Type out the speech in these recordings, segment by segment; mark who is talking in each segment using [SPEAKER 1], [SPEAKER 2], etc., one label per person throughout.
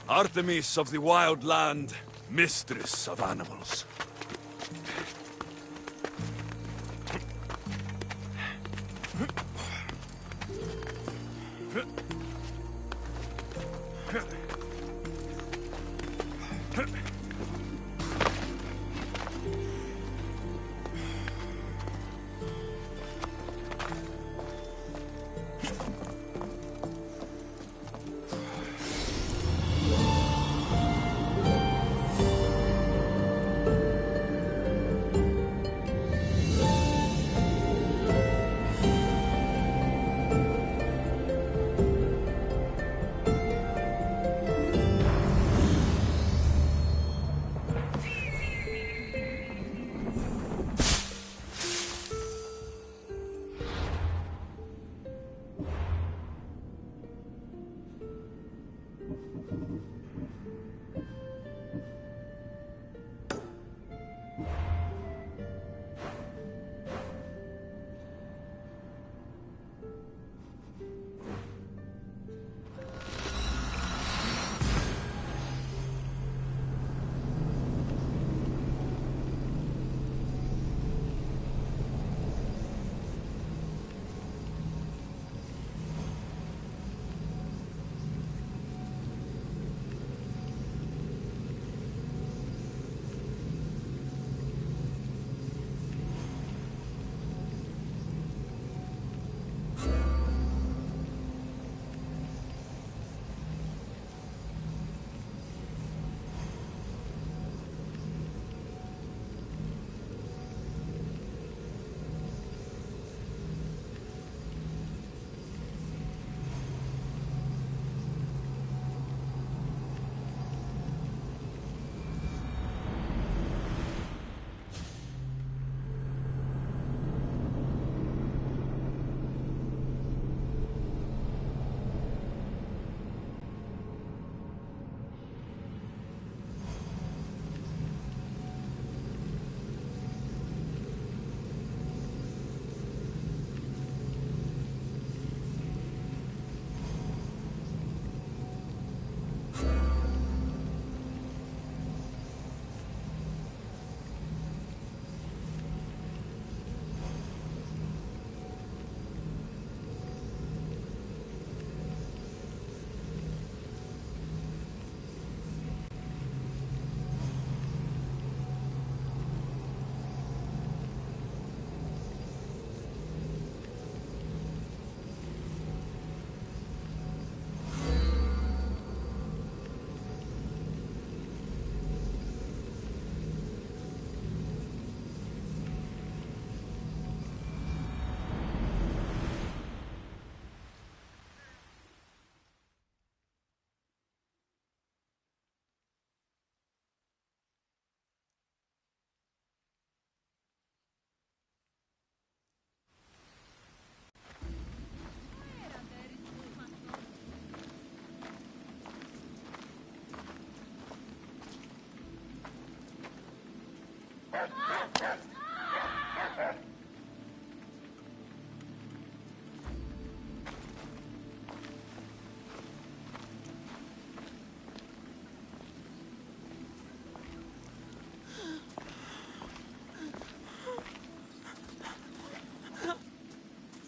[SPEAKER 1] Artemis of the Wild Land, mistress of animals.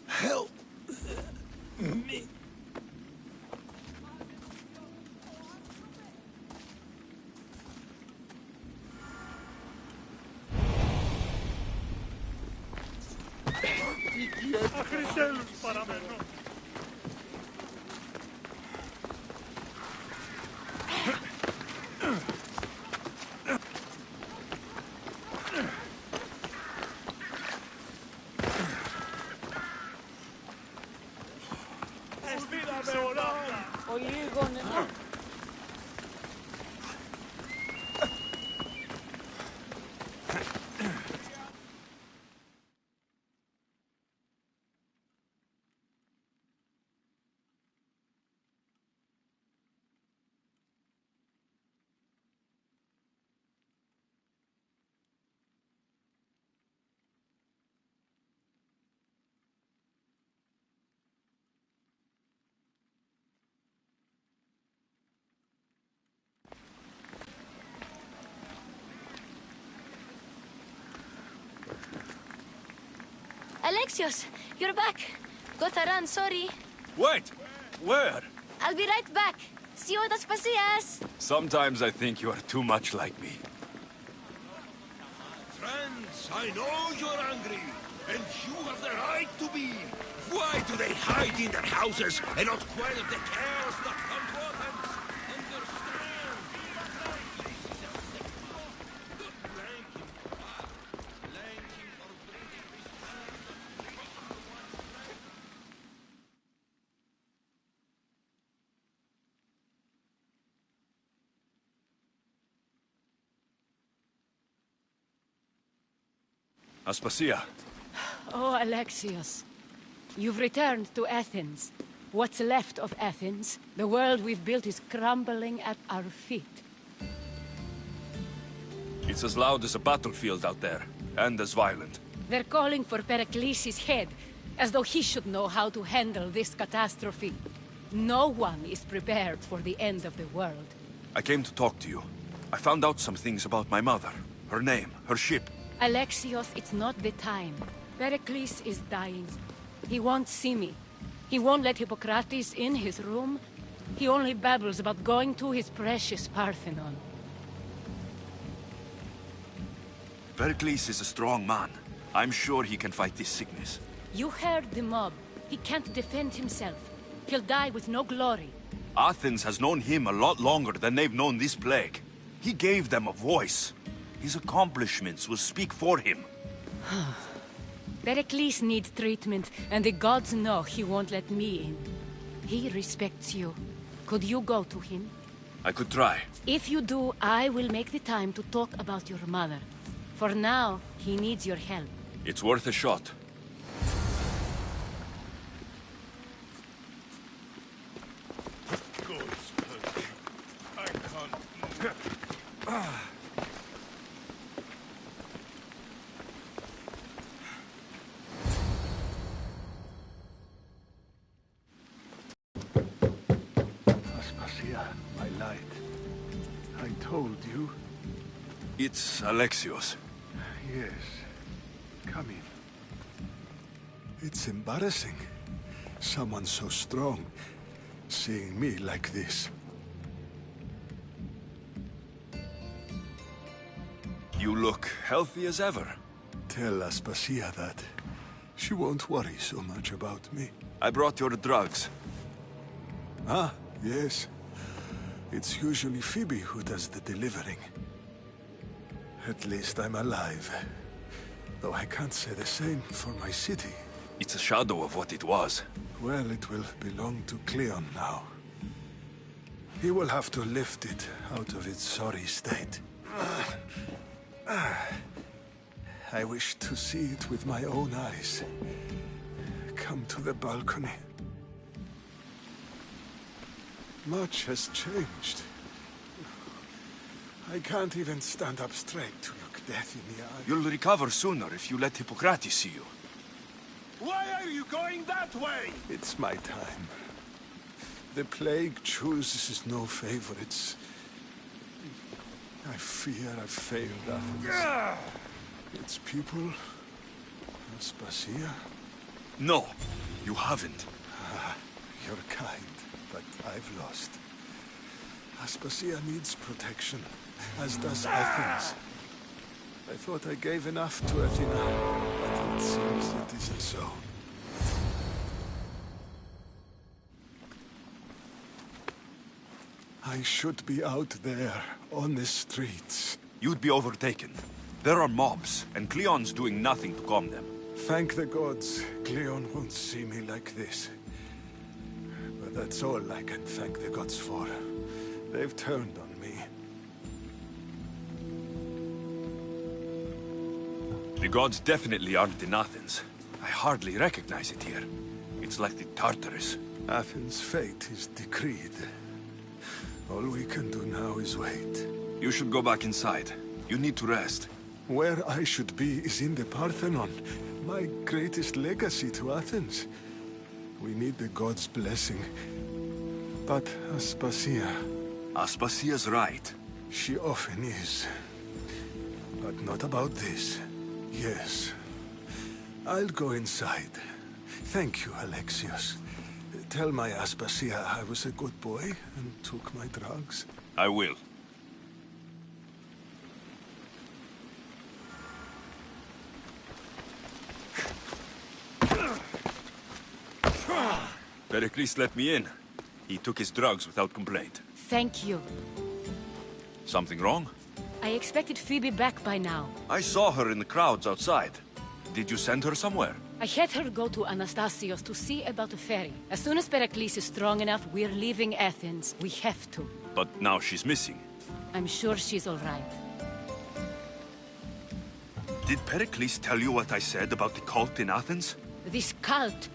[SPEAKER 1] Help me.
[SPEAKER 2] Alexios, you're back. Gotta run, sorry.
[SPEAKER 1] Wait! Where?
[SPEAKER 2] I'll be right back. See you at Aspasias.
[SPEAKER 1] Sometimes I think you are too much like me.
[SPEAKER 3] Friends, I know you're angry, and you have the right to be. Why do they hide in their houses and not quell the chaos that comes to Athens? Understand? Blame him for that. Blame him for bringing this
[SPEAKER 1] Aspasia.
[SPEAKER 4] Oh, Alexios. You've returned to Athens. What's left of Athens, the world we've built is crumbling at our feet.
[SPEAKER 1] It's as loud as a battlefield out there, and as violent.
[SPEAKER 4] They're calling for Pericles' head, as though he should know how to handle this catastrophe. No one is prepared for the end of the world.
[SPEAKER 1] I came to talk to you. I found out some things about my mother. Her name, her ship.
[SPEAKER 4] Alexios, it's not the time. Pericles is dying. He won't see me. He won't let Hippocrates in his room. He only babbles about going to his precious Parthenon.
[SPEAKER 1] Pericles is a strong man. I'm sure he can fight this sickness.
[SPEAKER 4] You heard the mob. He can't defend himself. He'll die with no glory.
[SPEAKER 1] Athens has known him a lot longer than they've known this plague. He gave them a voice. His accomplishments will speak for him.
[SPEAKER 4] Pericles needs treatment, and the gods know he won't let me in. He respects you. Could you go to him?
[SPEAKER 1] I could try.
[SPEAKER 4] If you do, I will make the time to talk about your mother. For now, he needs your help.
[SPEAKER 1] It's worth a shot.
[SPEAKER 3] I can't.
[SPEAKER 5] Aspasia, my light. I told you.
[SPEAKER 1] It's Alexios.
[SPEAKER 5] Yes. Come in.
[SPEAKER 6] It's embarrassing. Someone so strong, seeing me like this.
[SPEAKER 1] You look healthy as ever.
[SPEAKER 6] Tell Aspasia that. She won't worry so much about me.
[SPEAKER 1] I brought your drugs.
[SPEAKER 6] Ah, yes. It's usually Phoebe who does the delivering. At least I'm alive. Though I can't say the same for my city.
[SPEAKER 1] It's a shadow of what it was.
[SPEAKER 6] Well, it will belong to Cleon now. He will have to lift it out of its sorry state. I wish to see it with my own eyes. Come to the balcony. Much has changed. I can't even stand up straight to look death in the eye.
[SPEAKER 1] You'll recover sooner if you let Hippocrates see you.
[SPEAKER 3] Why are you going that way?
[SPEAKER 6] It's my time. The plague chooses no favorites. I fear I've failed Athens. Its people? Aspasia?
[SPEAKER 1] No, you haven't.
[SPEAKER 6] You're kind, but I've lost. Aspasia needs protection, as does Athens. I thought I gave enough to Athena, but it seems it isn't so. I should be out there, on the streets.
[SPEAKER 1] You'd be overtaken. There are mobs, and Cleon's doing nothing to calm them.
[SPEAKER 6] Thank the gods, Cleon won't see me like this. But that's all I can thank the gods for. They've turned on me.
[SPEAKER 1] The gods definitely aren't in Athens. I hardly recognize it here. It's like the Tartarus.
[SPEAKER 6] Athens' fate is decreed. All we can do now is wait.
[SPEAKER 1] You should go back inside. You need to rest.
[SPEAKER 6] Where I should be is in the Parthenon, my greatest legacy to Athens. We need the gods' blessing. But Aspasia...
[SPEAKER 1] Aspasia's right.
[SPEAKER 6] She often is. But not about this. Yes. I'll go inside. Thank you, Alexios. Tell my Aspasia I was a good boy and took my drugs.
[SPEAKER 1] I will. Pericles let me in. He took his drugs without complaint.
[SPEAKER 4] Thank you.
[SPEAKER 1] Something wrong?
[SPEAKER 4] I expected Phoebe back by now.
[SPEAKER 1] I saw her in the crowds outside. Did you send her somewhere?
[SPEAKER 4] I had her go to Anastasios to see about the ferry. As soon as Pericles is strong enough, we're leaving Athens. We have to.
[SPEAKER 1] But now she's missing.
[SPEAKER 4] I'm sure she's all right.
[SPEAKER 1] Did Pericles tell you what I said about the cult in Athens?
[SPEAKER 4] This cult.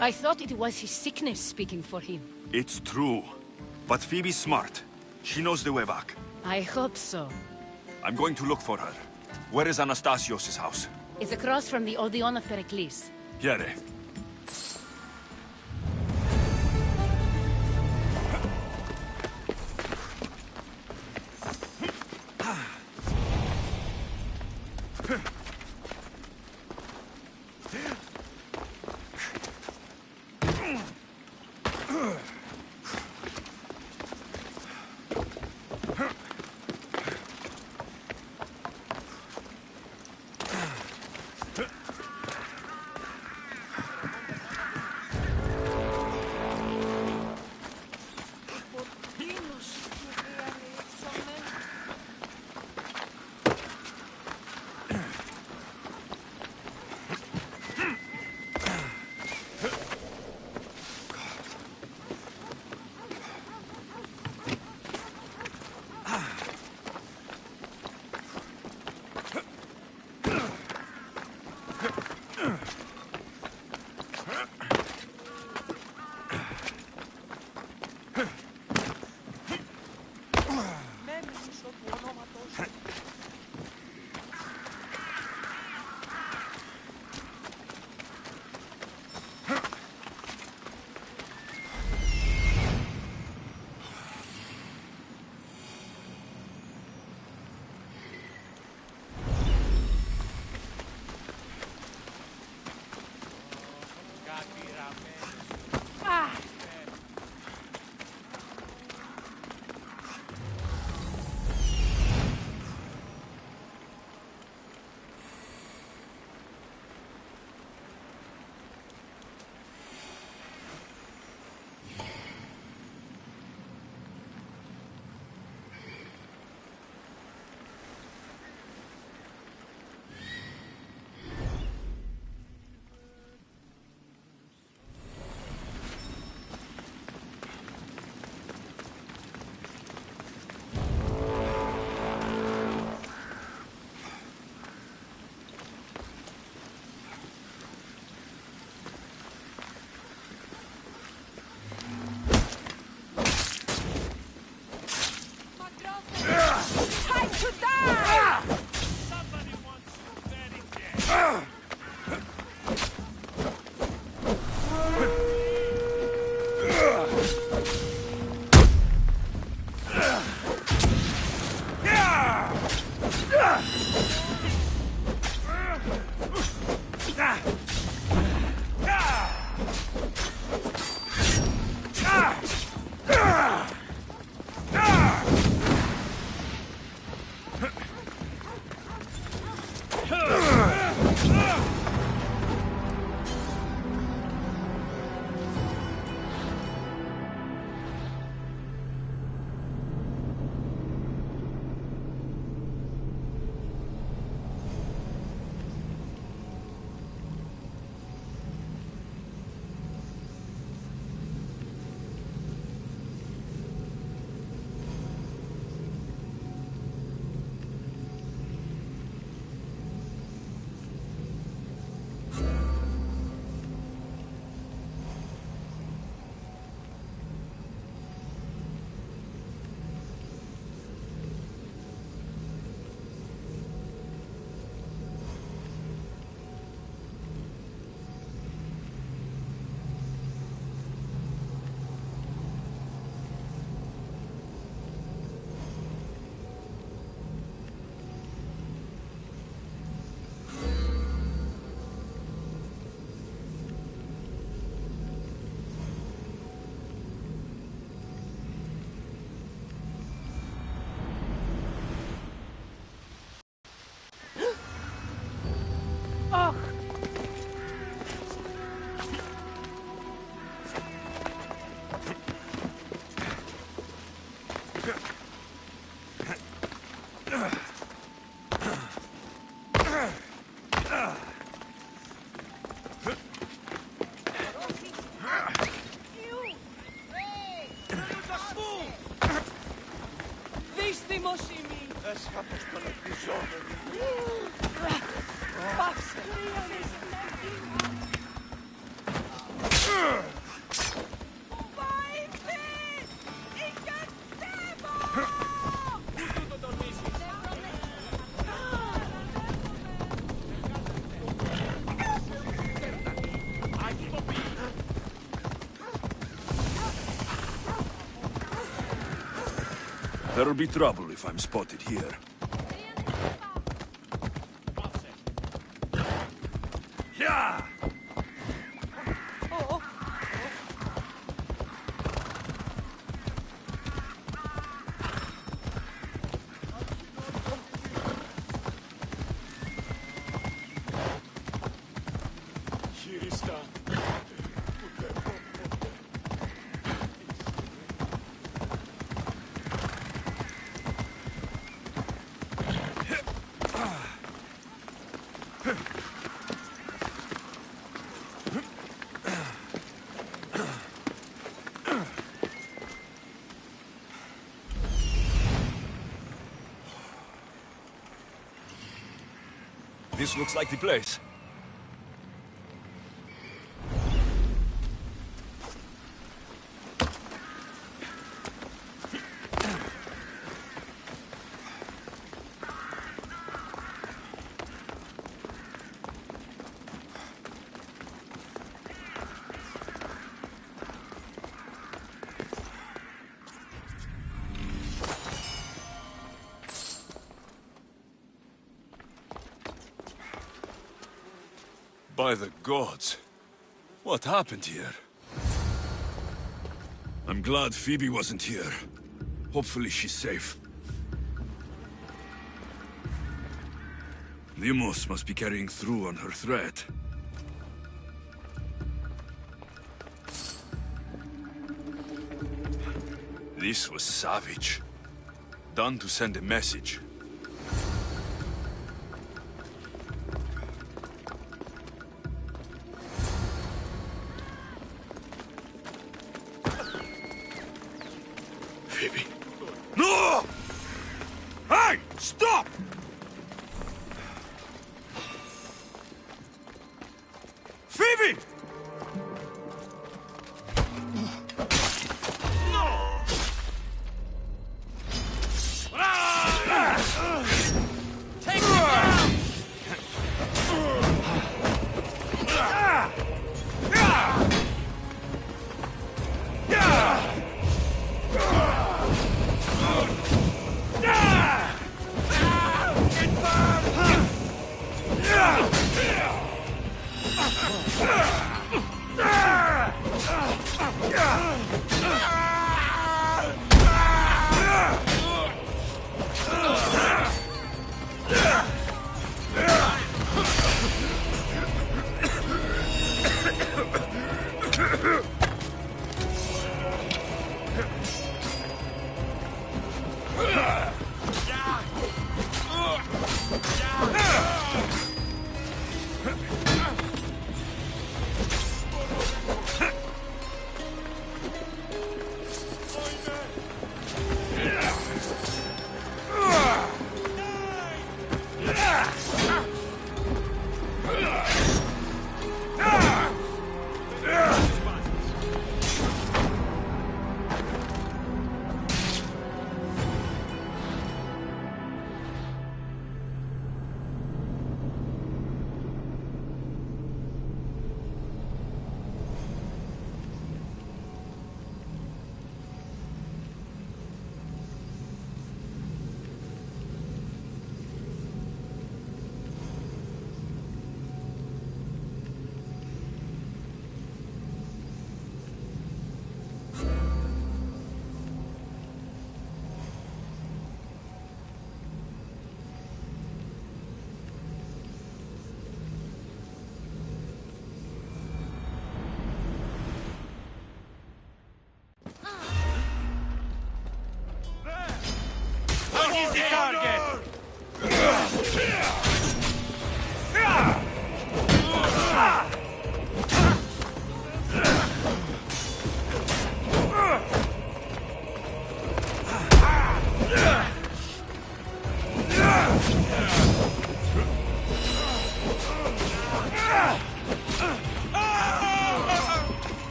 [SPEAKER 4] I thought it was his sickness speaking for him.
[SPEAKER 1] It's true. But Phoebe's smart. She knows the way back.
[SPEAKER 4] I hope so.
[SPEAKER 1] I'm going to look for her. Where is Anastasios' house?
[SPEAKER 4] It's across from the Odeon of Pericles.
[SPEAKER 1] Here. There'll be trouble if I'm spotted here.
[SPEAKER 3] Yeah!
[SPEAKER 1] This looks like the place. By the gods. What happened here? I'm glad Phoebe wasn't here. Hopefully she's safe. Limos must be carrying through on her threat. This was savage. Done to send a message. Phoebe. No! Hey! Stop! Phoebe!
[SPEAKER 3] Take him down!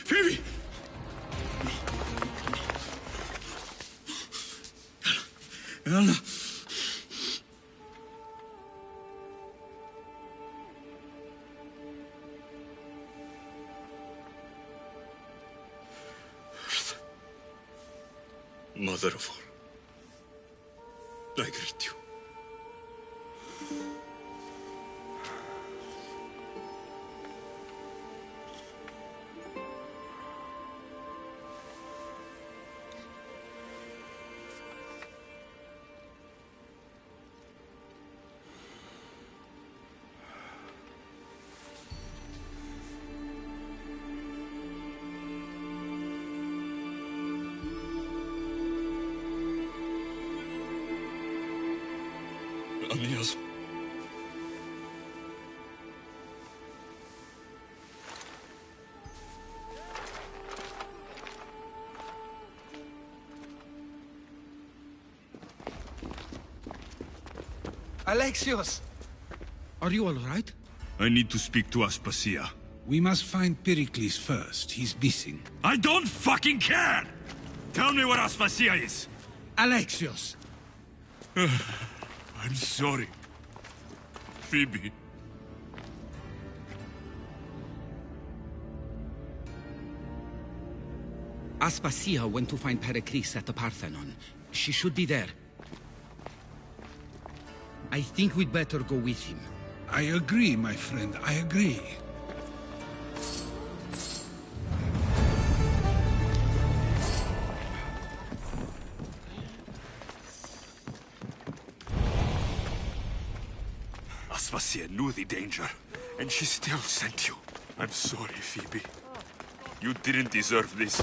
[SPEAKER 3] Phoebe! Ella. Mother of all, I greet you. Amias.
[SPEAKER 7] Alexios! Are you all right?
[SPEAKER 1] I need to speak to Aspasia.
[SPEAKER 8] We must find Pericles first. He's missing.
[SPEAKER 1] I don't fucking care! Tell me where Aspasia is!
[SPEAKER 8] Alexios!
[SPEAKER 1] I'm sorry. Phoebe.
[SPEAKER 7] Aspasia went to find Pericles at the Parthenon. She should be there. I think we'd better go with him.
[SPEAKER 8] I agree, my friend. I agree.
[SPEAKER 1] Aspasia knew the danger, and she still sent you. I'm sorry, Phoebe. You didn't deserve this.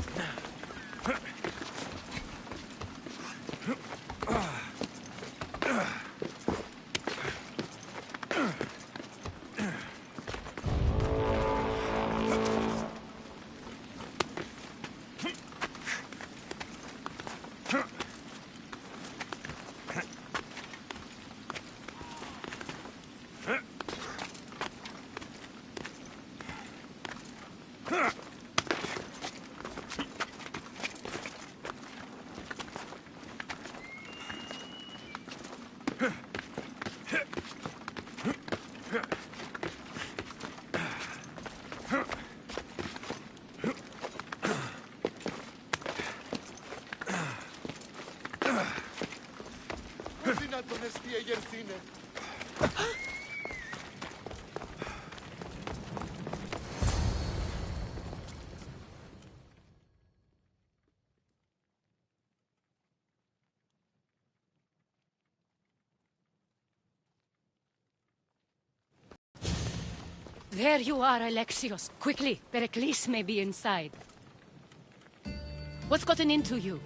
[SPEAKER 4] There you are, Alexios. Quickly, Pericles may be inside. What's gotten into you?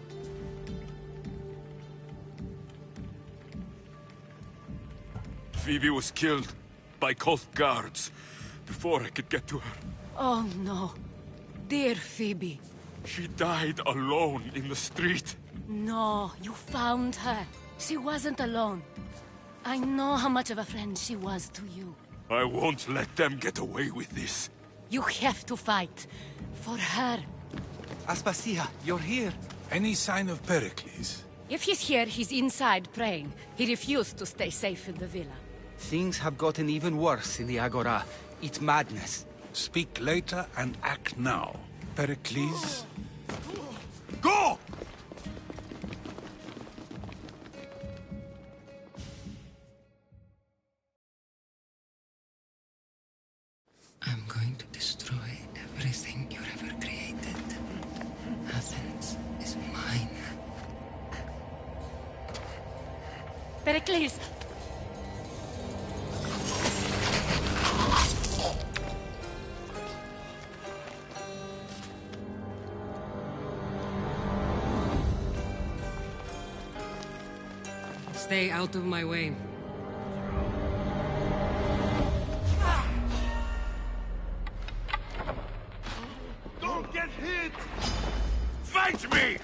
[SPEAKER 1] Phoebe was killed by cult guards before I could get to her.
[SPEAKER 4] Oh no. Dear Phoebe.
[SPEAKER 1] She died alone in the street.
[SPEAKER 4] No, you found her. She wasn't alone. I know how much of a friend she was to you.
[SPEAKER 1] I won't let them get away with this.
[SPEAKER 4] You have to fight. For her.
[SPEAKER 5] Aspasia, you're here.
[SPEAKER 8] Any sign of Pericles?
[SPEAKER 4] If he's here, he's inside praying. He refused to stay safe in the villa.
[SPEAKER 5] Things have gotten even worse in the Agora. It's madness.
[SPEAKER 8] Speak later and act now. Pericles?
[SPEAKER 1] Go!
[SPEAKER 9] I'm going to destroy everything you ever created. Athens is mine.
[SPEAKER 4] Pericles!
[SPEAKER 9] Stay out of my way.
[SPEAKER 1] Don't get hit! Fight me!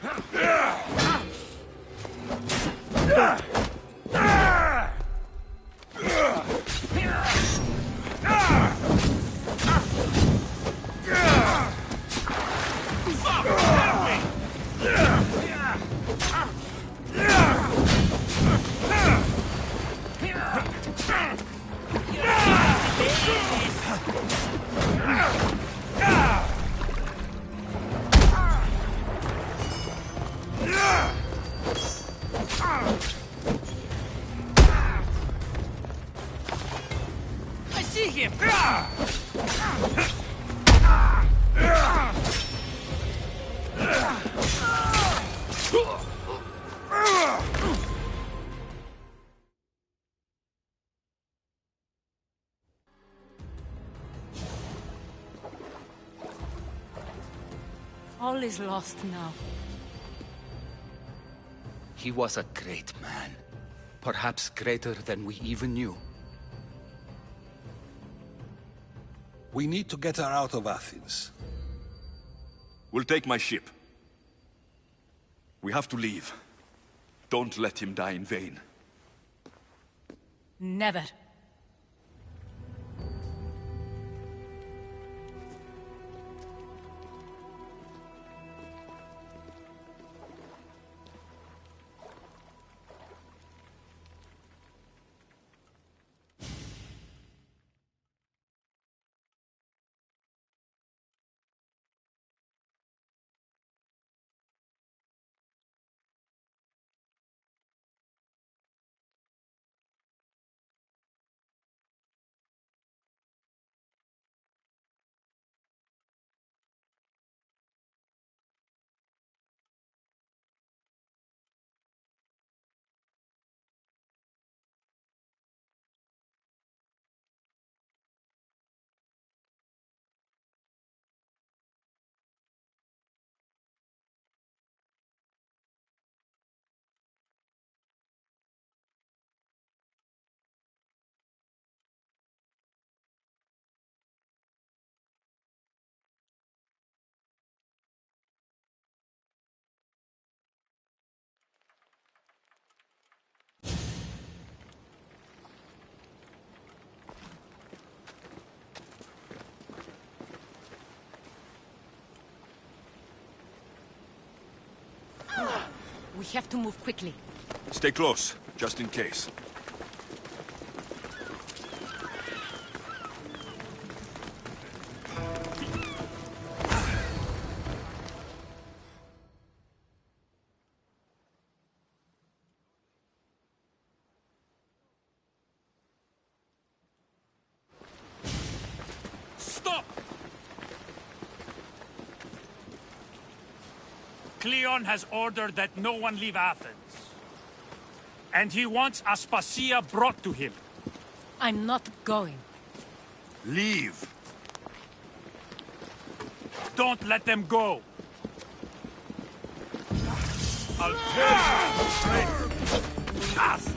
[SPEAKER 4] I see him! All is lost now.
[SPEAKER 5] He was a great man. Perhaps greater than we even knew.
[SPEAKER 8] We need to get her out of Athens.
[SPEAKER 1] We'll take my ship. We have to leave. Don't let him die in vain.
[SPEAKER 4] Never. We have to move quickly.
[SPEAKER 1] Stay close, just in case.
[SPEAKER 10] Cleon has ordered that no one leave Athens. And he wants Aspasia brought to him.
[SPEAKER 4] I'm not going.
[SPEAKER 1] Leave.
[SPEAKER 10] Don't let them go. I'll tear you straight. Cast.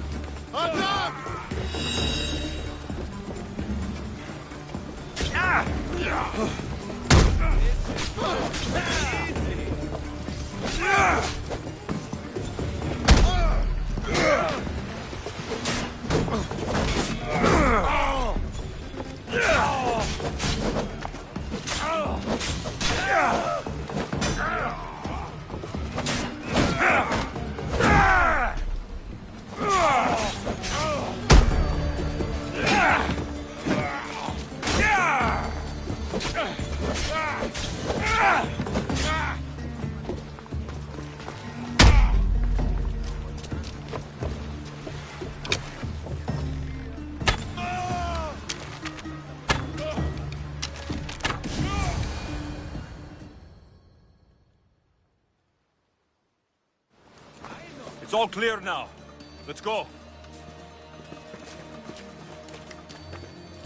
[SPEAKER 1] It's all clear now. Let's go.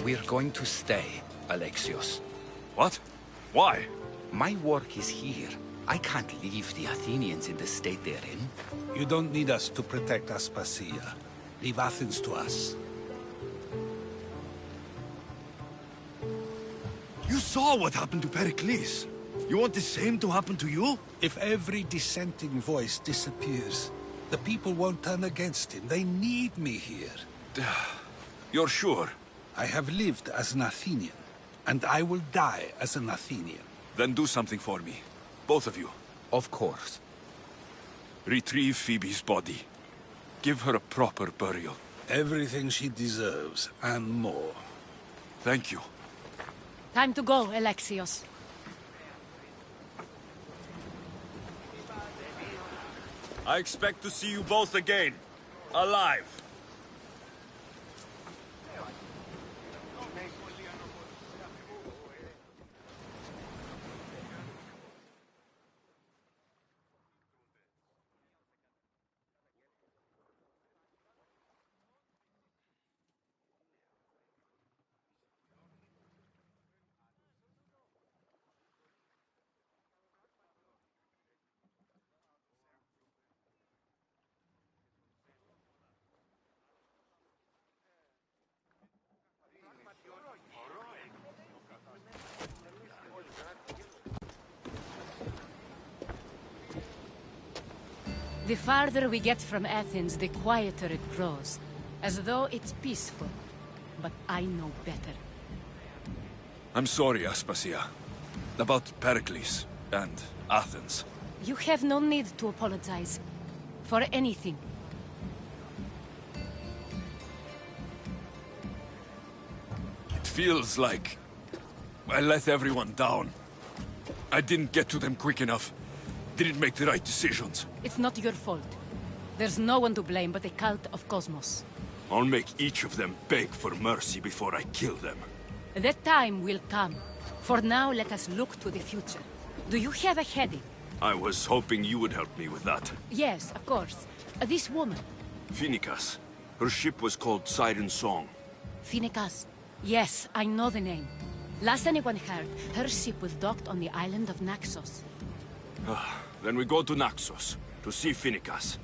[SPEAKER 5] We're going to stay, Alexios.
[SPEAKER 1] What? Why?
[SPEAKER 5] My work is here. I can't leave the Athenians in the state they're in.
[SPEAKER 8] You don't need us to protect Aspasia. Leave Athens to us.
[SPEAKER 1] You saw what happened to Pericles. You want the same to happen to you?
[SPEAKER 8] If every dissenting voice disappears, the people won't turn against him. They need me here.
[SPEAKER 1] You're sure?
[SPEAKER 8] I have lived as an Athenian, and I will die as an Athenian.
[SPEAKER 1] Then do something for me. Both of you.
[SPEAKER 5] Of course.
[SPEAKER 1] Retrieve Phoebe's body. Give her a proper burial.
[SPEAKER 8] Everything she deserves, and more.
[SPEAKER 1] Thank you.
[SPEAKER 4] Time to go, Alexios.
[SPEAKER 1] I expect to see you both again. Alive.
[SPEAKER 4] The farther we get from Athens, the quieter it grows. As though it's peaceful. But I know better.
[SPEAKER 1] I'm sorry, Aspasia. About Pericles and Athens.
[SPEAKER 4] You have no need to apologize. For anything.
[SPEAKER 1] It feels like I let everyone down. I didn't get to them quick enough. Didn't make the right decisions.
[SPEAKER 4] It's not your fault. There's no one to blame but the cult of Cosmos.
[SPEAKER 1] I'll make each of them beg for mercy before I kill them.
[SPEAKER 4] That time will come. For now, let us look to the future. Do you have a heading?
[SPEAKER 1] I was hoping you would help me with that.
[SPEAKER 4] Yes, of course. This woman.
[SPEAKER 1] Phoenicas. Her ship was called Siren Song.
[SPEAKER 4] Phoenicas. Yes, I know the name. Last anyone heard, her ship was docked on the island of Naxos.
[SPEAKER 1] Then we go to Naxos, to see Phoenicas.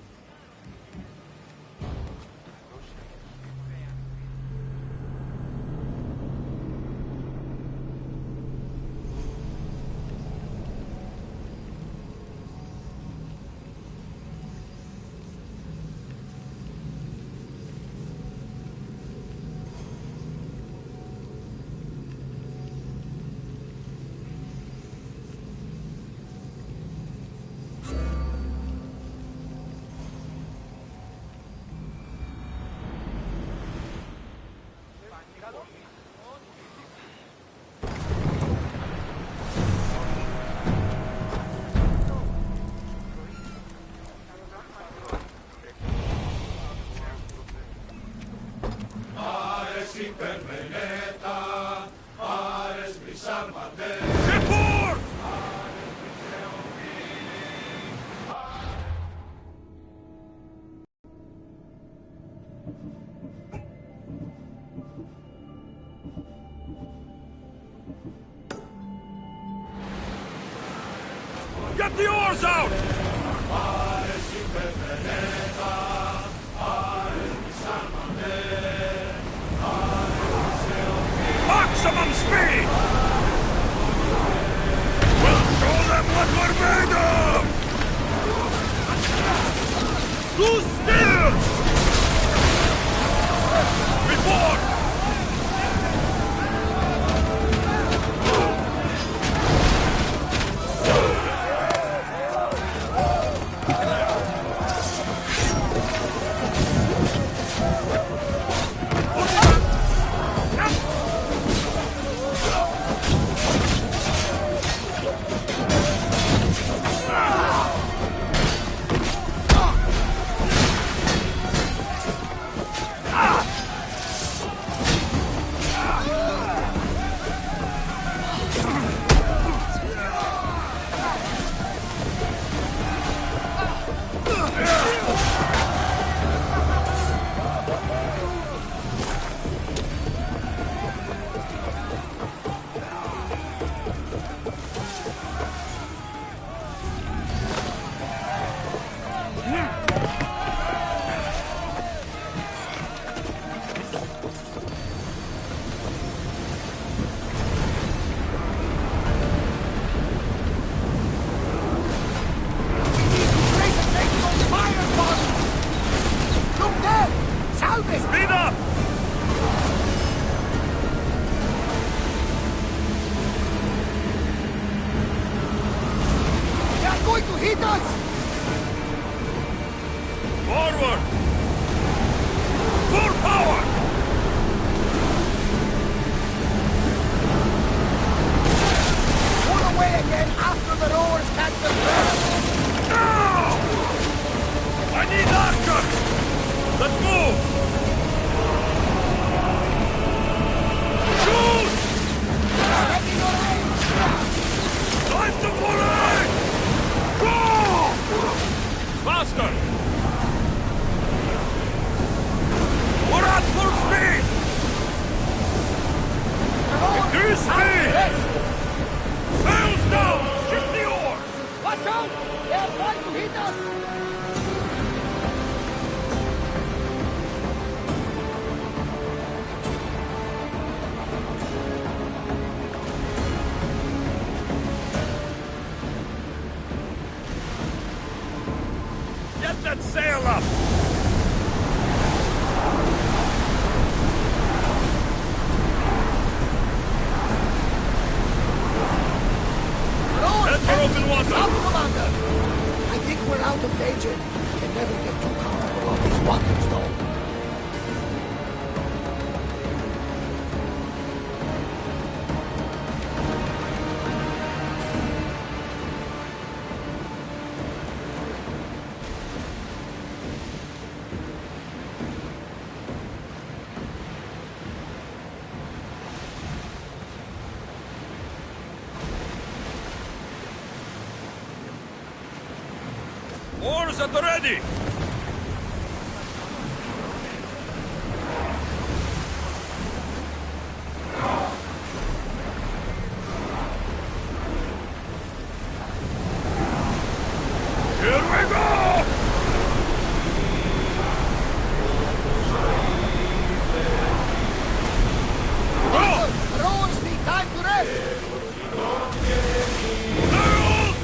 [SPEAKER 10] Get the oars out! Maximum speed! We'll show them what we're made of! Too still! Report! Speed up!
[SPEAKER 3] They are going to hit us!
[SPEAKER 10] Forward! Full power!
[SPEAKER 3] Pull away again after the rowers catch the bird!
[SPEAKER 10] Now! I need archers! Let's move! Shoot! Time to pull in! Go! Faster! We're at full speed! Increase speed! Sails down! Shift the oars!
[SPEAKER 3] Watch out! They are trying to hit us!
[SPEAKER 10] Get that sail up! Head for open water!
[SPEAKER 3] Stop, Commander! I think we're out of danger. We can never get too comfortable on these waters, though.
[SPEAKER 10] Oars at the ready! Here we go!
[SPEAKER 3] Rowers need time to rest!
[SPEAKER 10] Sails!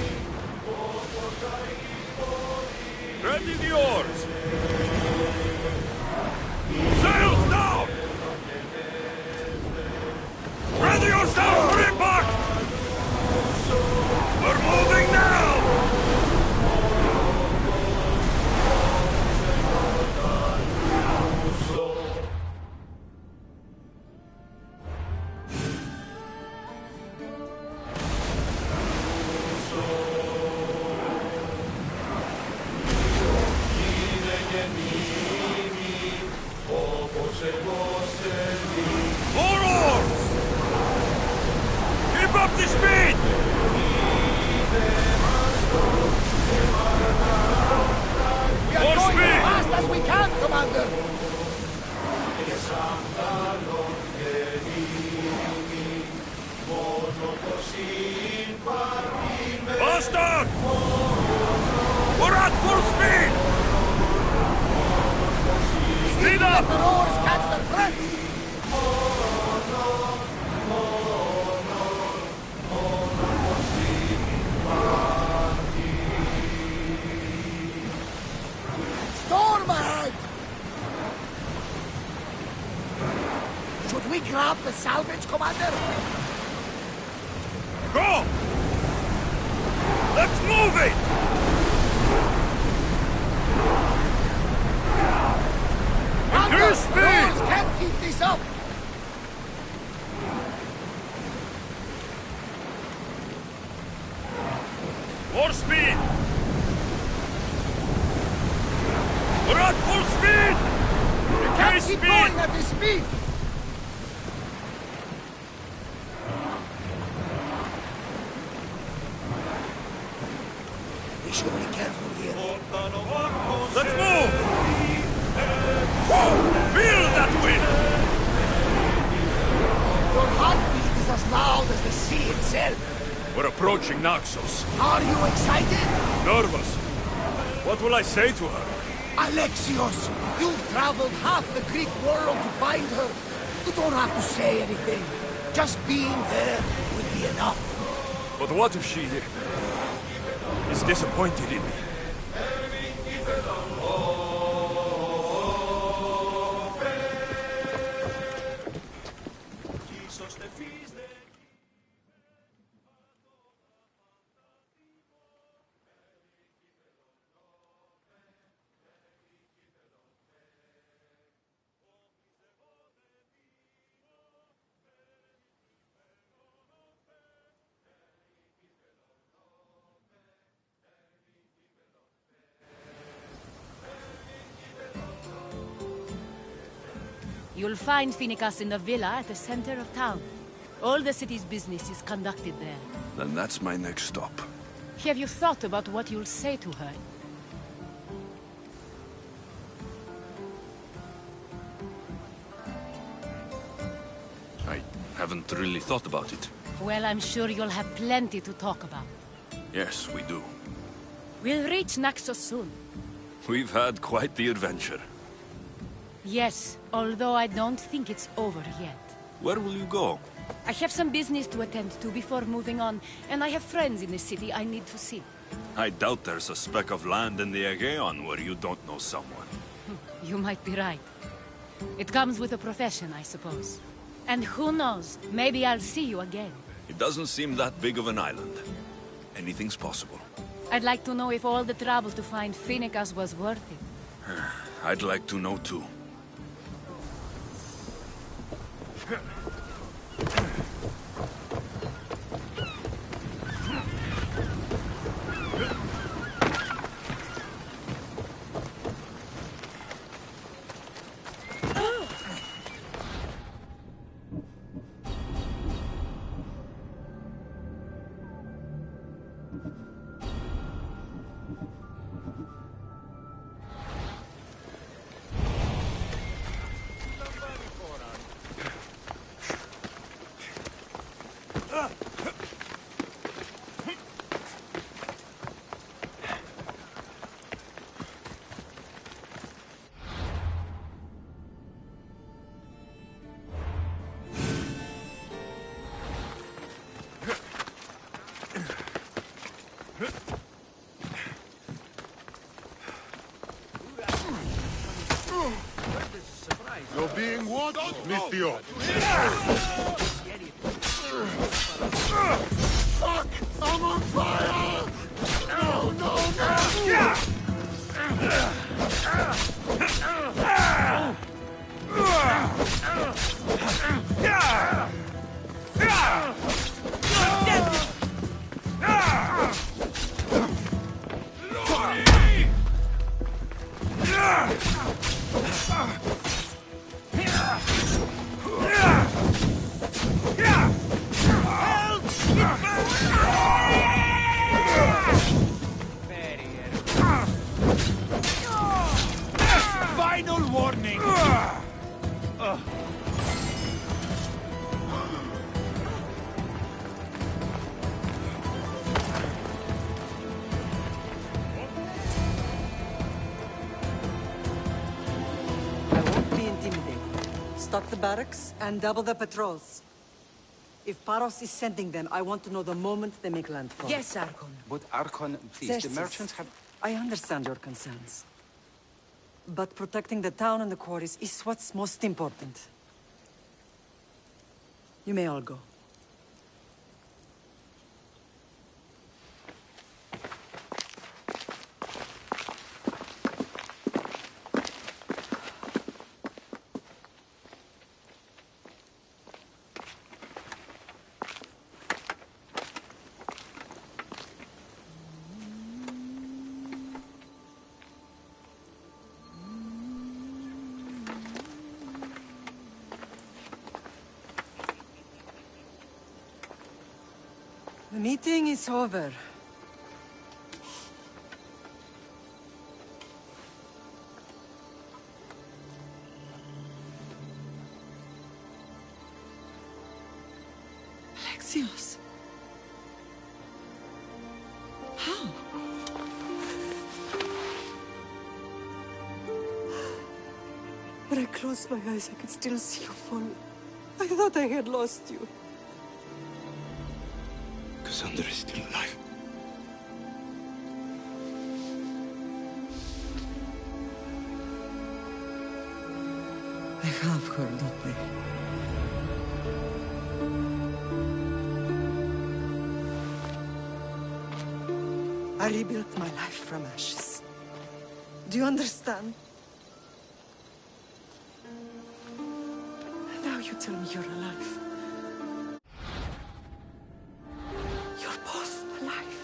[SPEAKER 10] Ready the oars! Sails down! Ready yourself for impact! We're moving now! More oars! Keep up the speed!
[SPEAKER 3] We are
[SPEAKER 10] More
[SPEAKER 3] going
[SPEAKER 10] speed!
[SPEAKER 3] as fast as we can, Commander!
[SPEAKER 10] Fire!
[SPEAKER 1] Faster! We're at full speed! Speed up!
[SPEAKER 11] The oars catch the threat! Storm ahead! Should we grab the salvage, Commander?
[SPEAKER 1] Go! Let's move it! Increase speed!
[SPEAKER 11] The oars can't keep this up!
[SPEAKER 1] More speed! We're at full speed!
[SPEAKER 11] Can't
[SPEAKER 1] Increase
[SPEAKER 11] keep
[SPEAKER 1] speed!
[SPEAKER 11] going at this speed! We should be careful here.
[SPEAKER 1] Let's move! Whoa! Feel that wind!
[SPEAKER 11] Your heartbeat is as loud as the sea itself.
[SPEAKER 1] We're approaching Naxos.
[SPEAKER 11] Are you excited?
[SPEAKER 1] Nervous. What will I say to her?
[SPEAKER 11] Alexios, you've traveled half the Greek world to find her. You don't have to say anything. Just being there will be enough.
[SPEAKER 1] But what if she is disappointed in me?
[SPEAKER 4] You'll find Phoenicas in the villa at the center of town. All the city's business is conducted there.
[SPEAKER 6] Then that's my next stop.
[SPEAKER 4] Have you thought about what you'll say to her?
[SPEAKER 1] I haven't really thought about it.
[SPEAKER 4] Well, I'm sure you'll have plenty to talk about.
[SPEAKER 1] Yes, we do.
[SPEAKER 4] We'll reach Naxos soon.
[SPEAKER 1] We've had quite the adventure.
[SPEAKER 4] Yes, although I don't think it's over yet.
[SPEAKER 1] Where will you go?
[SPEAKER 4] I have some business to attend to before moving on, and I have friends in the city I need to see.
[SPEAKER 1] I doubt there's a speck of land in the Aegean where you don't know someone.
[SPEAKER 4] You might be right. It comes with a profession, I suppose. And who knows, maybe I'll see you again.
[SPEAKER 1] It doesn't seem that big of an island. Anything's possible.
[SPEAKER 4] I'd like to know if all the trouble to find Phoenicas was worth it.
[SPEAKER 1] I'd like to know too.
[SPEAKER 3] You're being watched, Mistio.
[SPEAKER 11] Fuck! I'm on fire! No, no, no!
[SPEAKER 12] stock the barracks and double the patrols. If Paros is sending them, I want to know the moment they make landfall.
[SPEAKER 13] Yes, Archon.
[SPEAKER 7] But Archon, please,
[SPEAKER 12] Xerxes,
[SPEAKER 7] the merchants have...
[SPEAKER 12] I understand your concerns. But protecting the town and the quarries is what's most important. You may all go. The meeting is over.
[SPEAKER 13] Alexios. How?
[SPEAKER 12] When I closed my eyes, I could still see you fall. I thought I had lost you.
[SPEAKER 3] Cassandra is still alive.
[SPEAKER 12] I have her, don't I? I rebuilt my life from ashes. Do you understand? Now you tell me you're alive. You're both alive.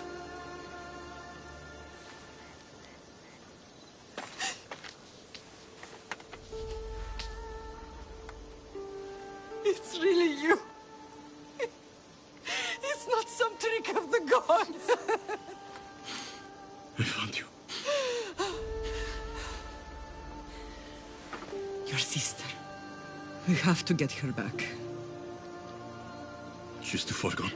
[SPEAKER 12] It's really you. It's not some trick of the gods.
[SPEAKER 3] I found you.
[SPEAKER 12] Your sister. We have to get her back.
[SPEAKER 3] She's too far gone.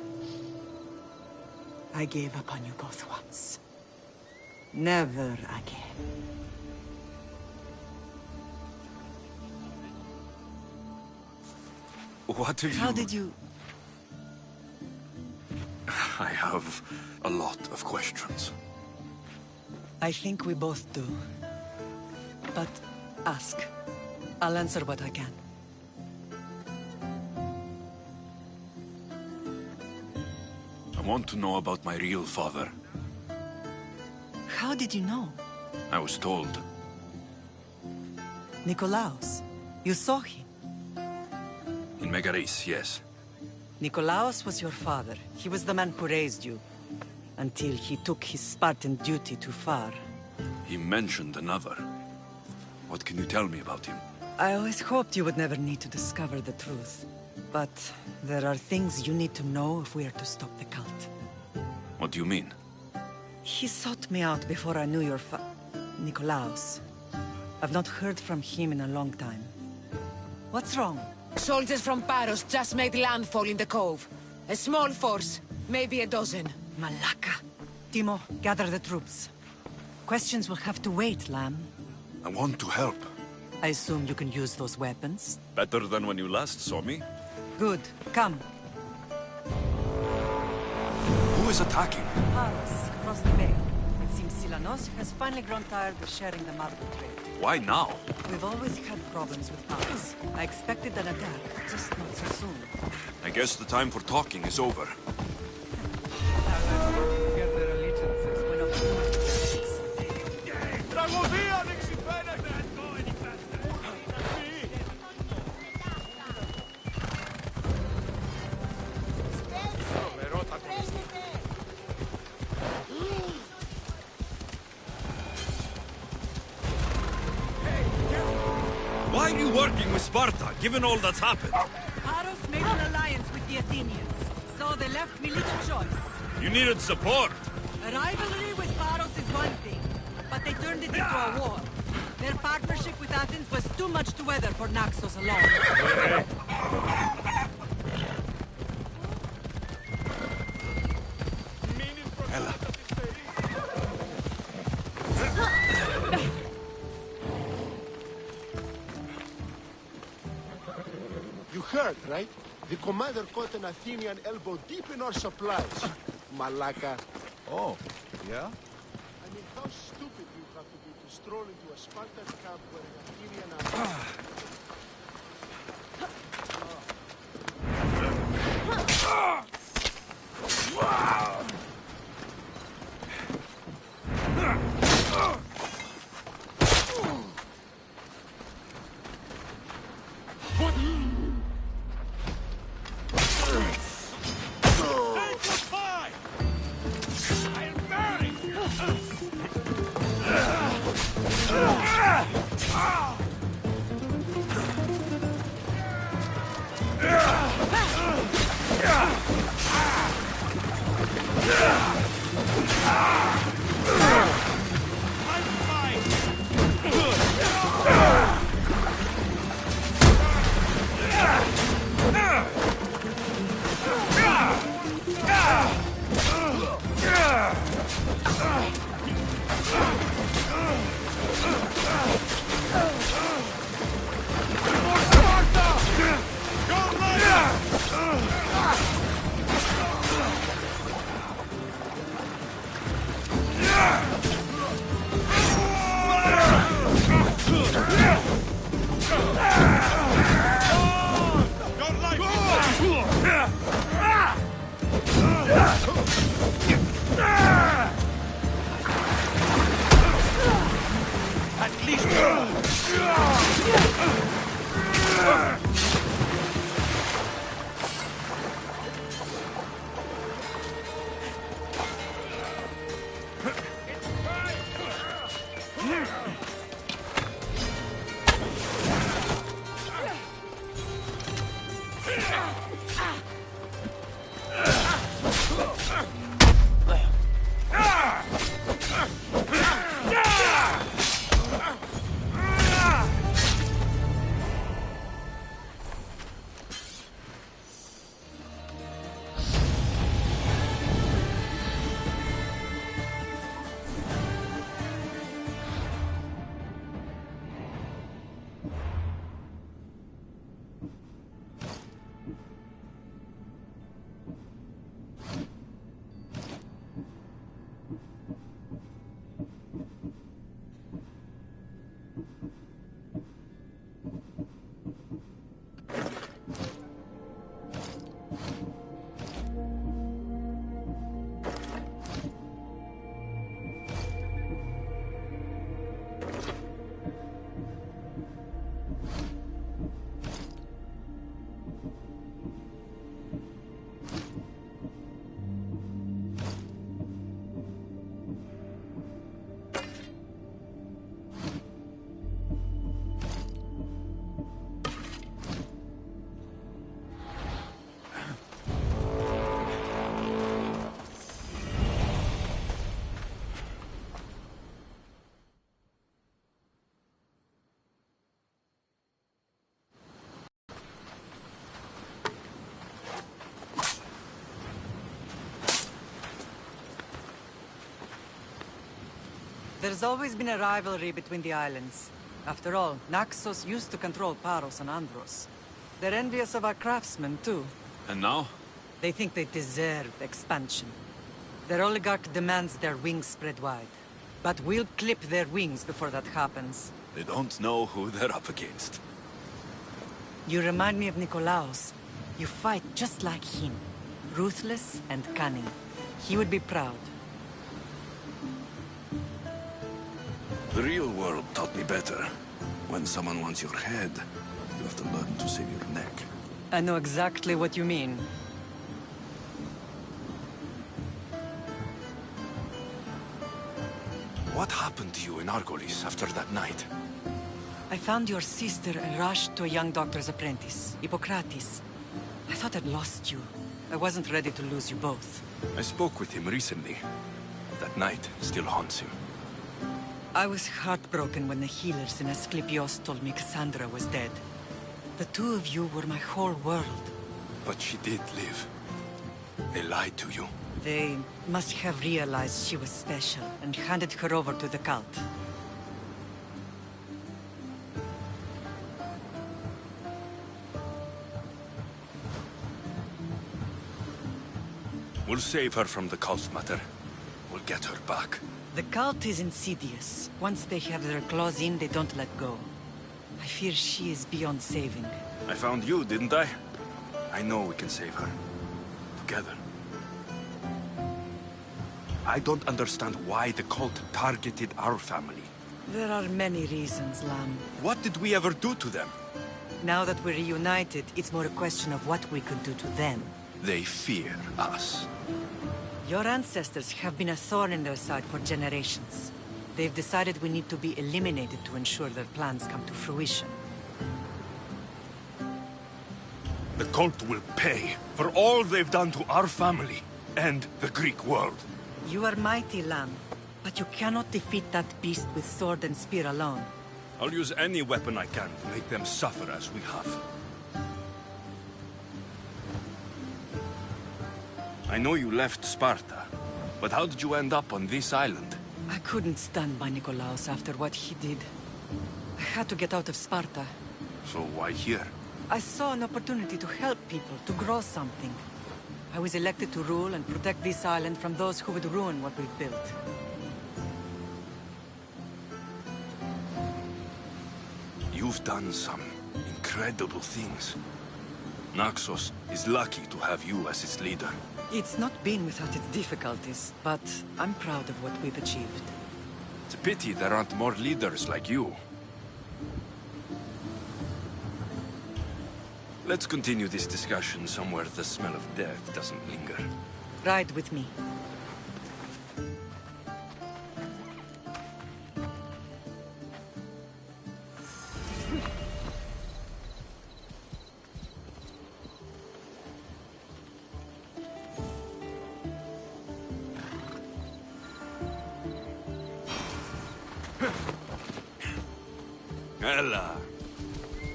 [SPEAKER 12] I gave up on you both once. Never again.
[SPEAKER 1] What have you...
[SPEAKER 12] How did you...
[SPEAKER 1] I have a lot of questions.
[SPEAKER 12] I think we both do. But ask. I'll answer what I can.
[SPEAKER 1] I want to know about my real father.
[SPEAKER 12] How did you know?
[SPEAKER 1] I was told.
[SPEAKER 12] Nikolaos. You saw him.
[SPEAKER 1] In Megaris, yes.
[SPEAKER 12] Nikolaos was your father. He was the man who raised you. Until he took his Spartan duty too far.
[SPEAKER 1] He mentioned another. What can you tell me about him?
[SPEAKER 12] I always hoped you would never need to discover the truth. But there are things you need to know if we are to stop the cult.
[SPEAKER 1] What do you mean?
[SPEAKER 12] He sought me out before I knew your Nikolaos. I've not heard from him in a long time. What's wrong?
[SPEAKER 13] Soldiers from Paros just made landfall in the cove. A small force, maybe a dozen.
[SPEAKER 12] Malaka. Timo, gather the troops. Questions will have to wait, Lamb.
[SPEAKER 1] I want to help.
[SPEAKER 12] I assume you can use those weapons?
[SPEAKER 1] Better than when you last saw me.
[SPEAKER 12] Good. Come.
[SPEAKER 1] Who is attacking?
[SPEAKER 12] Paros, across the bay. It seems Silanos has finally grown tired of sharing the Marble trade.
[SPEAKER 1] Why now?
[SPEAKER 12] We've always had problems with Paros. I expected an attack, just not so soon.
[SPEAKER 1] I guess the time for talking is over. Why are you working with Sparta, given all that's happened?
[SPEAKER 12] Paros made an alliance with the Athenians, so they left me little choice.
[SPEAKER 1] You needed support.
[SPEAKER 12] A rivalry with Paros is one thing, but they turned it into a war. Their partnership with Athens was too much to weather for Naxos alone.
[SPEAKER 1] Ella.
[SPEAKER 11] fact, right? The commander caught an Athenian elbow deep in our supplies. Malaka.
[SPEAKER 6] Oh, yeah?
[SPEAKER 11] I mean, how stupid you have to be to stroll into a Spartan camp wearing Athenian armor.
[SPEAKER 12] There's always been a rivalry between the islands. After all, Naxos used to control Paros and Andros. They're envious of our craftsmen, too.
[SPEAKER 1] And now?
[SPEAKER 12] They think they deserve expansion. Their oligarch demands their wings spread wide. But we'll clip their wings before that happens.
[SPEAKER 1] They don't know who they're up against.
[SPEAKER 12] You remind me of Nikolaos. You fight just like him. Ruthless and cunning. He would be proud.
[SPEAKER 1] The real world taught me better. When someone wants your head, you have to learn to save your neck.
[SPEAKER 12] I know exactly what you mean.
[SPEAKER 1] What happened to you in Argolis after that night?
[SPEAKER 12] I found your sister and rushed to a young doctor's apprentice, Hippocrates. I thought I'd lost you. I wasn't ready to lose you both.
[SPEAKER 1] I spoke with him recently. That night still haunts him.
[SPEAKER 12] I was heartbroken when the healers in Asclepios told me Cassandra was dead. The two of you were my whole world.
[SPEAKER 1] But she did live. They lied to you.
[SPEAKER 12] They must have realized she was special and handed her over to the cult.
[SPEAKER 3] save her from the cult, Mater. We'll get her back.
[SPEAKER 12] The cult is insidious. Once they have their claws in, they don't let go. I fear she is beyond saving.
[SPEAKER 3] I found you, didn't I? I know we can save her. Together. I don't understand why the cult targeted our family.
[SPEAKER 12] There are many reasons, Lamb.
[SPEAKER 3] What did we ever do to them?
[SPEAKER 12] Now that we're reunited, it's more a question of what we could do to them.
[SPEAKER 3] They fear us.
[SPEAKER 12] Your ancestors have been a thorn in their side for generations. They've decided we need to be eliminated to ensure their plans come to fruition.
[SPEAKER 3] The cult will pay for all they've done to our family and the Greek world.
[SPEAKER 12] You are mighty, Lamb, but you cannot defeat that beast with sword and spear alone.
[SPEAKER 3] I'll use any weapon I can to make them suffer as we have. I know you left Sparta, but how did you end up on this island?
[SPEAKER 12] I couldn't stand by Nikolaos after what he did. I had to get out of Sparta.
[SPEAKER 3] So why here?
[SPEAKER 12] I saw an opportunity to help people, to grow something. I was elected to rule and protect this island from those who would ruin what we've built.
[SPEAKER 3] You've done some incredible things. Naxos is lucky to have you as its leader.
[SPEAKER 12] It's not been without its difficulties, but I'm proud of what we've achieved.
[SPEAKER 3] It's a pity there aren't more leaders like you. Let's continue this discussion somewhere the smell of death doesn't linger.
[SPEAKER 12] Ride with me.
[SPEAKER 3] Ella.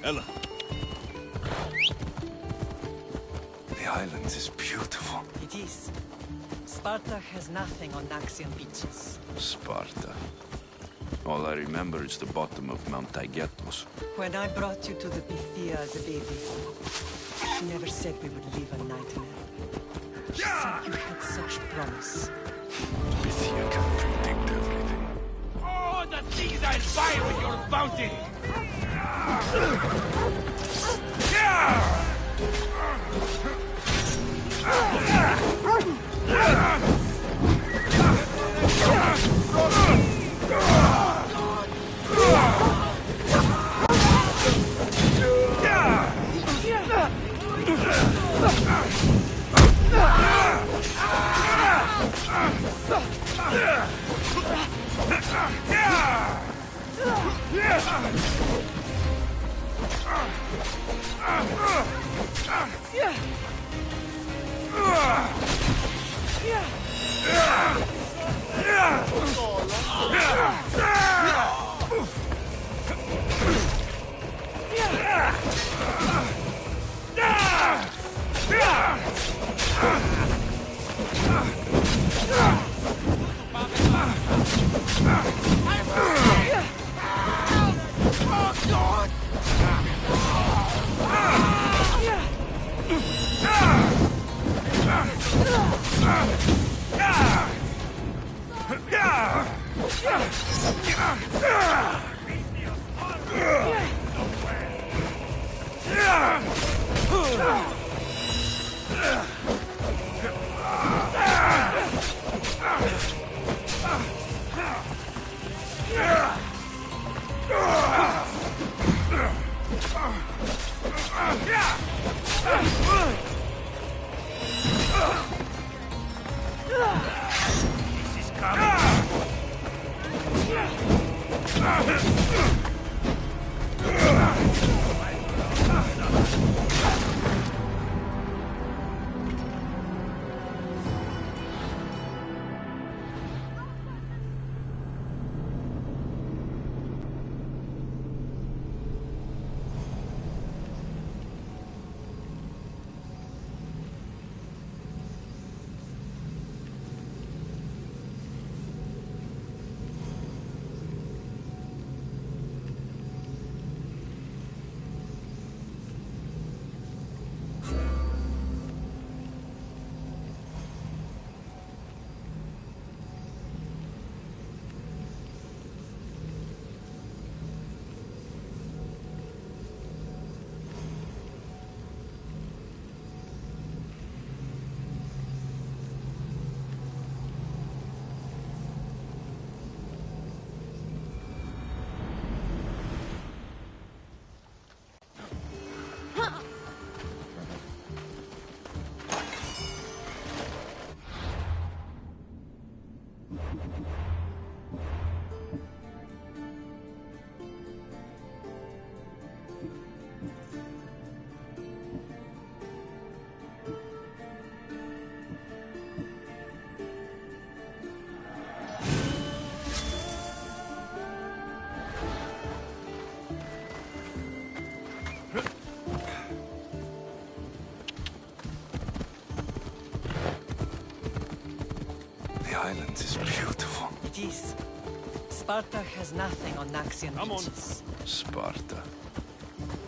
[SPEAKER 3] Ella. The island is beautiful.
[SPEAKER 12] It is. Sparta has nothing on Naxian beaches.
[SPEAKER 3] Sparta. All I remember is the bottom of Mount Taygetos.
[SPEAKER 12] When I brought you to the Pythia as a baby, she never said we would live a nightmare. She said you had such promise.
[SPEAKER 3] Pythia can predict everything.
[SPEAKER 10] Oh, the things I'd buy with your bounty!
[SPEAKER 6] The island is beautiful.
[SPEAKER 12] It is. Sparta has nothing on Naxian beaches.
[SPEAKER 6] Sparta.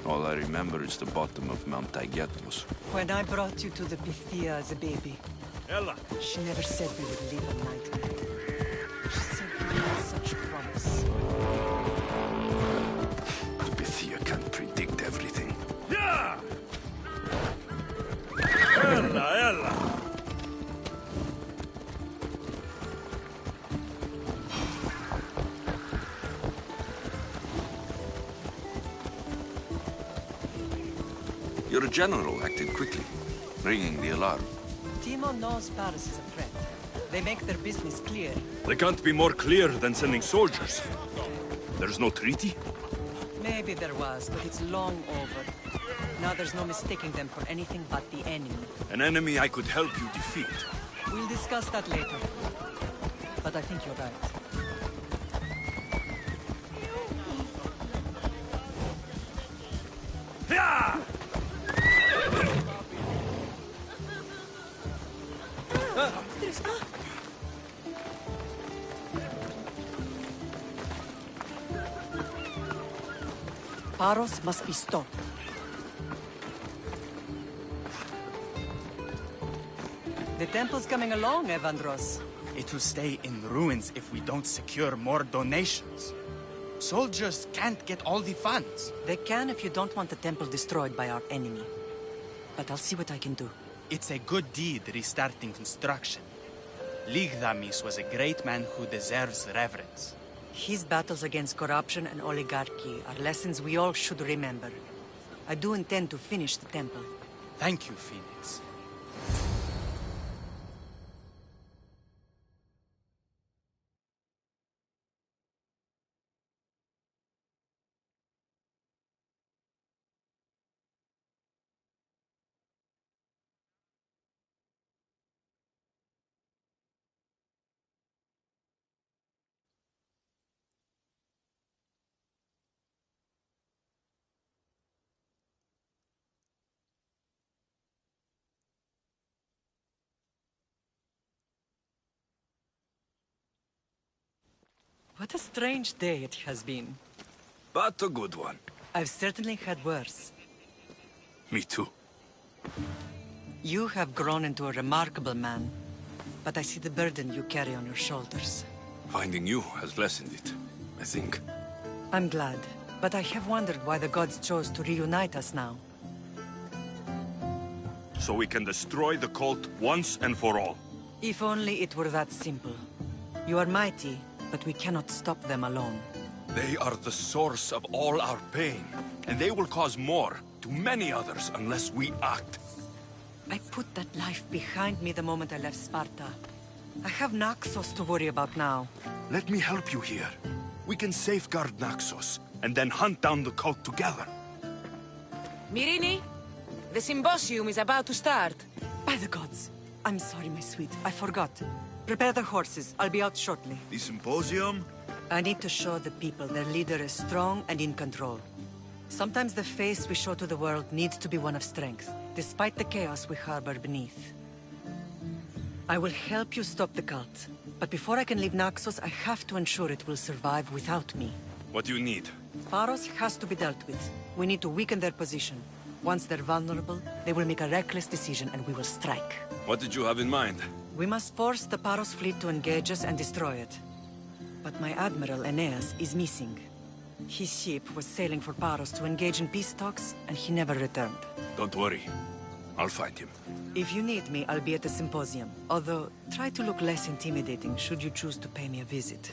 [SPEAKER 6] All I remember is the bottom of Mount Taygetos.
[SPEAKER 12] When I brought you to the Pythia as a baby,
[SPEAKER 10] Ella.
[SPEAKER 12] she never said we would live a nightmare. She said we had such promise.
[SPEAKER 6] The Pythia can't predict everything.
[SPEAKER 10] Yeah! Ella.
[SPEAKER 6] Your general acted quickly, ringing the alarm.
[SPEAKER 12] Timo knows Paris is a threat. They make their business clear.
[SPEAKER 1] They can't be more clear than sending soldiers. There's no treaty?
[SPEAKER 12] Maybe there was, but it's long over. Now there's no mistaking them for anything but the enemy.
[SPEAKER 1] An enemy I could help you defeat.
[SPEAKER 12] We'll discuss that later. But I think you're right.
[SPEAKER 10] Yeah!
[SPEAKER 12] Paros must be stopped. The temple's coming along, Evandros.
[SPEAKER 14] It will stay in ruins if we don't secure more donations. Soldiers can't get all the funds.
[SPEAKER 12] They can if you don't want the temple destroyed by our enemy. But I'll see what I can do.
[SPEAKER 14] It's a good deed restarting construction. Ligdamis was a great man who deserves reverence.
[SPEAKER 12] His battles against corruption and oligarchy are lessons we all should remember. I do intend to finish the temple.
[SPEAKER 14] Thank you, Phoenix.
[SPEAKER 12] What a strange day it has been.
[SPEAKER 6] But a good one.
[SPEAKER 12] I've certainly had worse.
[SPEAKER 6] Me too.
[SPEAKER 12] You have grown into a remarkable man, but I see the burden you carry on your shoulders.
[SPEAKER 6] Finding you has lessened it, I think.
[SPEAKER 12] I'm glad, but I have wondered why the gods chose to reunite us now.
[SPEAKER 1] So we can destroy the cult once and for all.
[SPEAKER 12] If only it were that simple. You are mighty, but we cannot stop them alone.
[SPEAKER 1] They are the source of all our pain, and they will cause more to many others unless we act.
[SPEAKER 12] I put that life behind me the moment I left Sparta. I have Naxos to worry about now.
[SPEAKER 1] Let me help you here. We can safeguard Naxos, and then hunt down the cult together.
[SPEAKER 13] Myrrine, the symposium is about to start.
[SPEAKER 12] By the gods. I'm sorry, my sweet. I forgot. Prepare the horses. I'll be out shortly.
[SPEAKER 1] The symposium?
[SPEAKER 12] I need to show the people their leader is strong and in control. Sometimes the face we show to the world needs to be one of strength, despite the chaos we harbor beneath. I will help you stop the cult, but before I can leave Naxos, I have to ensure it will survive without me.
[SPEAKER 1] What do you need?
[SPEAKER 12] Paros has to be dealt with. We need to weaken their position. Once they're vulnerable, they will make a reckless decision and we will strike.
[SPEAKER 1] What did you have in mind?
[SPEAKER 12] We must force the Paros fleet to engage us and destroy it. But my admiral, Aeneas, is missing. His ship was sailing for Paros to engage in peace talks, and he never returned.
[SPEAKER 1] Don't worry. I'll find him.
[SPEAKER 12] If you need me, I'll be at the symposium. Although, try to look less intimidating should you choose to pay me a visit.